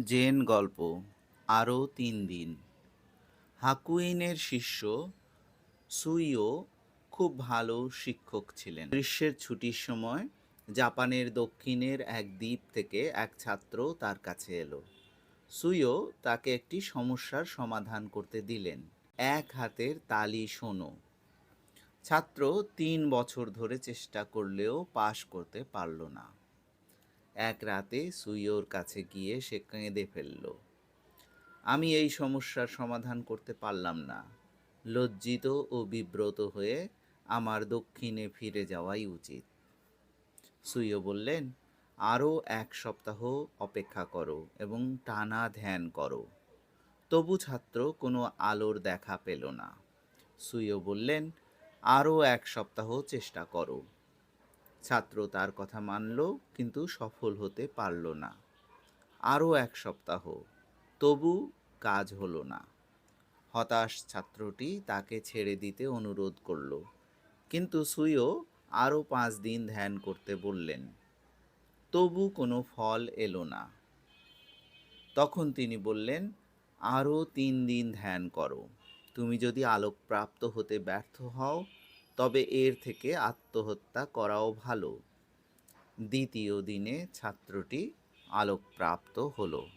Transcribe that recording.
Gen গল্প আরও ৩ দিন। হাকুইনের শিষ্য সুইও খুব ভালো শিক্ষক ছিলেন। গ্রীষ্মের ছুটির সময় জাপানের দক্ষিণের এক দ্বীপ থেকে এক ছাত্র তার কাছে এলো। সুইও তাকে একটি সমস্যার সমাধান করতে দিলেন। এক হাতের তালি শোনো। ছাত্র ৩ বছর ধরে চেষ্টা করলেও পাশ করতে পারল না। এক রাতে সুইওর কাছে গিয়ে সে কেঁদে ফেলল। আমি এই সমস্যার সমাধান করতে পারলাম না। লজ্জিত ও বিব্রত হয়ে আমার দক্ষিণে ফিরে যাওয়াই উচিত। সুইও বললেন, আরও ১ সপ্তাহ অপেক্ষা করো এবং টানা ধ্যান করো। তবু ছাত্র কোনো আলোর দেখা পেল না। সুইও বললেন, আরও ১ সপ্তাহ চেষ্টা করো। ছাত্র তার কথা মানল, কিন্তু সফল হতে পারল না। আরও ১ সপ্তাহ, তবু কাজ হলো না। হতাশ ছাত্রটি তাকে ছেড়ে দিতে অনুরোধ করল, কিন্তু সুইও আরও ৫ দিন ধ্যান করতে বললেন। তবু কোনো ফল এলো না। তখন তিনি বললেন, আরও ৩ দিন ধ্যান করো। তুমি যদি আলোক প্রাপ্ত হতে ব্যর্থ হও, তবে এর থেকে আত্মহত্যা করাও ভালো। দ্বিতীয় দিনে ছাত্রটি আলোকপ্রাপ্ত হলো।